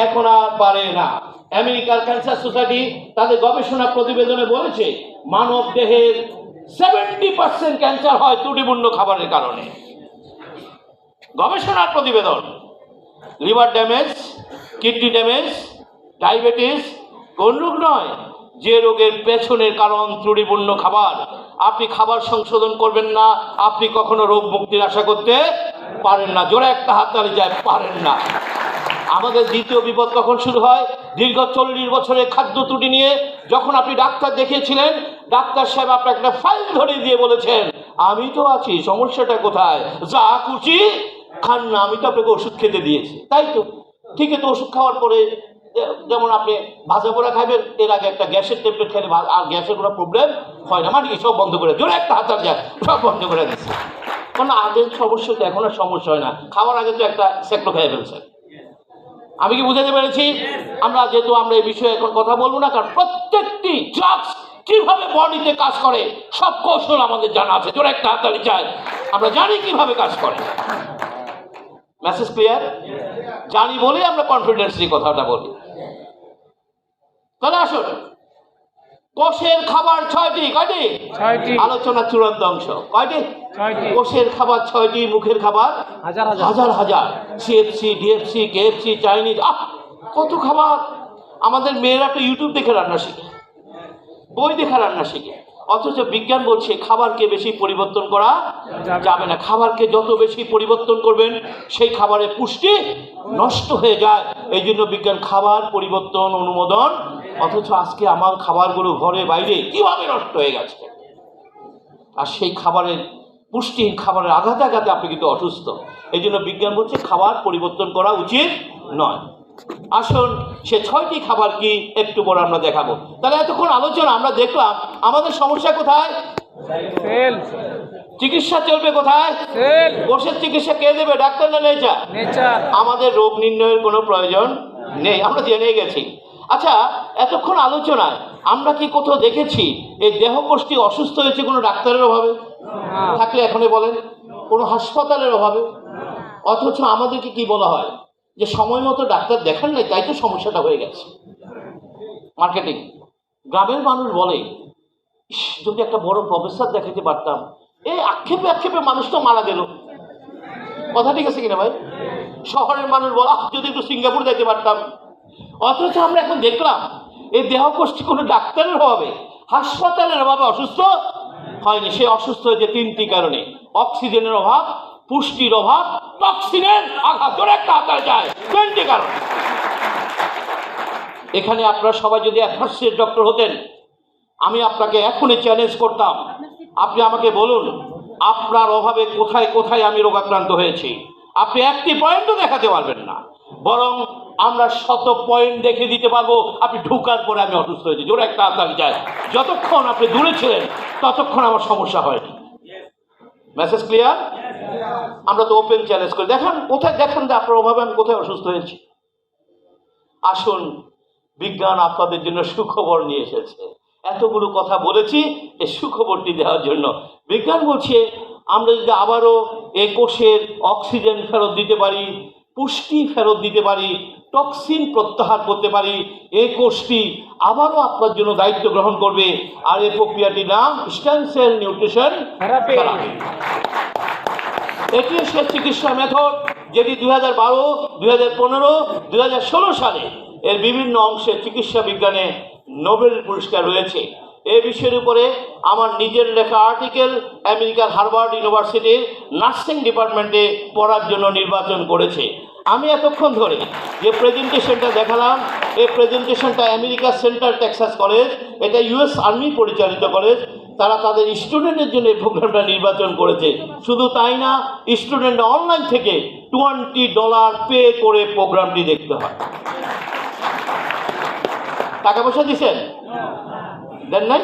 এখন আর পারে না। আমেরিকার ক্যান্সার সোসাইটি তাদের গবেষণা প্রতিবেদনে বলেছে মানব দেহের 70% ক্যান্সার হয় ত্রুটিপূর্ণ খাবারের কারণে। গবেষণার প্রতিবেদন। Liver damage, kidney damage, diabetes কোন রোগ নয়, যে রোগের পেছনের কারণ ত্রুটিপূর্ণ খাবার। আপনি খাবার সংশোধন করবেন না, আপনি কখনো রোগ মুক্তির আশা করতে পারেন না। জোরে একটা হাততালি যায়, পারেন না। আমাদের দ্বিতীয় বিপদ কখন শুরু হয়? দীর্ঘ 40 বছরের খাদ্য ত্রুটি নিয়ে যখন আপনি ডাক্তার দেখিয়েছিলেন, ডাক্তার সাহেব আপনাকে একটা ফাইল ধরিয়ে দিয়ে বলেছেন, আমি তো আছি, সমস্যাটা কোথায়? যা খুশি খান না, আমি তো আপনাকে ওষুধ খেতে দিয়েছি। তাই তো, ঠিকই তো। ওষুধ খাওয়ার পরে যেমন আপনি ভাজা পোড়া খাবেন, এর আগে একটা গ্যাসের ট্যাবলেট খেলে আর গ্যাসের কোনো প্রবলেম হয় না, মানে কি সব বন্ধ করে, জোরে একটা হাতার যায়, সব বন্ধ করে দিচ্ছে। কারণ আগের সমস্যা তো এখন আর সমস্যা হয় না, খাওয়ার আগে তো একটা সেক্টো খেয়ে ফেলছে। আমি কি বুঝাতে পেরেছি? আমরা যেহেতু আমরা এই বিষয়ে এখন কথা বলবো না, কারণ প্রত্যেকটি ড্রাগস কিভাবে বডিতে কাজ করে সব কৌশল আমাদের জানা আছে। জোরে একটা হাততালি চাই, আমরা জানি কিভাবে কাজ করে। Message clear? জানি বলে আমরা কনফিডেন্সলি কথাটা বলি। তাহলে আসুন, কোষের খাবার 6টি। কয়টি? 6টি। আলোচনা চূড়ান্ত অংশ। কয়টি? 6টি। কোষের খাবার 6টি, মুখের খাবার হাজার হাজার। সিএফসি, ডিএফসি, কেএফসি, চাইনিজ, কত খাবার। আমাদের মেয়েরা তো ইউটিউব দেখে রান্না শিখে, বই দেখে রান্না শিখে, অথচ বিজ্ঞান বলছে খাবারকে বেশি পরিবর্তন করা যাবে না। খাবারকে যত বেশি পরিবর্তন করবেন সেই খাবারের পুষ্টি নষ্ট হয়ে যায়। এই জন্য বিজ্ঞান খাবার পরিবর্তন অনুমোদন, অথচ আজকে আমার খাবারগুলো ঘরে বাইরে কিভাবে নষ্ট হয়ে গেছে। আর সেই খাবারের পুষ্টিহীন খাবারের আঘাতে আঘাতে আপনি কিন্তু অসুস্থ। এই জন্য বিজ্ঞান বলছে খাবার পরিবর্তন করা উচিত নয়। আসুন, সে 6টি খাবার কি একটু পরে আমরা দেখাবো। তাহলে এতক্ষণ আলোচনা আমরা দেখলাম আমাদের সমস্যা কোথায়? চিকিৎসা চলবে কোথায়? কোষের চিকিৎসা কে দেবে, ডাক্তার না নেচার? আমাদের রোগ নির্ণয়ের কোনো প্রয়োজন নেই, আমরা জেনে গেছি। আচ্ছা, এতক্ষণ আলোচনায় আমরা কি কোথাও দেখেছি এই দেহকোষটি অসুস্থ হয়েছে কোনো ডাক্তারের অভাবে? থাকলে এখনই বলেন, কোনো হাসপাতালের অভাবে? অথচ আমাদেরকে কি বলা হয় যে সময় মতো ডাক্তার দেখান নাই, তাই তো সমস্যাটা হয়ে গেছে। মার্কেটিং। গ্রামের মানুষ বলে, যদি একটা বড় প্রফেসর দেখাতে পারতাম, এই আক্ষেপে আক্ষেপে মানুষ তো মারা গেল। কথা ঠিক আছে কিনা ভাই? শহরের মানুষ বলা, যদি একটু সিঙ্গাপুর দেখতে পারতাম। অথচ আমরা এখন দেখলাম এই দেহকোষ্ঠী কোনো ডাক্তারের অভাবে, হাসপাতালের অভাবে অসুস্থ হয়নি। সে অসুস্থ হয়েছে 3টি কারণে: অক্সিজেনের অভাব, পুষ্টির অভাব, টক্সিনের আঘাত। জোরে একটা হাততালি যায়, 20 কারণ। এখানে আপনারা সবাই যদি অ্যাডভান্সের ডক্টর হতেন, আমি আপনাকে এখনই চ্যালেঞ্জ করতাম, আপনি আমাকে বলুন আপনার অভাবে কোথায় কোথায় আমি রোগাক্রান্ত হয়েছি। আপনি একটি পয়েন্টও দেখাতে পারবেন না, বরং আমরা 100 পয়েন্ট দেখে দিতে পারবো আপনি ঢোকার পরে আমি অসুস্থ হয়েছি। জোরে একটা হাততালি যায়। যতক্ষণ আপনি দূরে ছিলেন ততক্ষণ আমার সমস্যা হয়নি। Message clear? আমরা তো ওপেন চ্যালেঞ্জ করি, দেখান কোথায়, দেখান যে আপনার অভাবে আমি কোথায় অসুস্থ হয়েছি। আসুন, বিজ্ঞান আপনাদের জন্য সুখবর নিয়ে এসেছে। এতগুলো কথা বলেছি এই সুখবরটি দেওয়ার জন্য। বিজ্ঞান বলছে আমরা যদি আবারও এই কোষের অক্সিজেন ফেরত দিতে পারি, পুষ্টি ফেরত দিতে পারি, টক্সিন প্রত্যাহার করতে পারি, এই কোষটি আবারও আপনার জন্য দায়িত্ব গ্রহণ করবে। আর এই প্রক্রিয়াটির নাম স্টেম সেল নিউট্রিশন থেরাপি। এটি সে চিকিৎসা মেথড যেটি 2012, 2015, 2016 সালে এর বিভিন্ন অংশে চিকিৎসা বিজ্ঞানে নোবেল পুরস্কার রয়েছে। এই বিষয়ের উপরে আমার নিজের লেখা আর্টিকেল আমেরিকার হার্ভার্ড ইউনিভার্সিটির নার্সিং ডিপার্টমেন্টে পড়ার জন্য নির্বাচন করেছে। আমি এতক্ষণ ধরে যে প্রেজেন্টেশনটা দেখালাম, এই প্রেজেন্টেশনটা আমেরিকার সেন্ট্রাল টেক্সাস কলেজ, এটা ইউএস আর্মি পরিচালিত কলেজ, তারা তাদের স্টুডেন্টের জন্য এই প্রোগ্রামটা নির্বাচন করেছে। শুধু তাই না, স্টুডেন্টরা অনলাইন থেকে $20 পে করে প্রোগ্রামটি দেখতে হয়। টাকা পয়সা দিচ্ছেন? দেন নাই?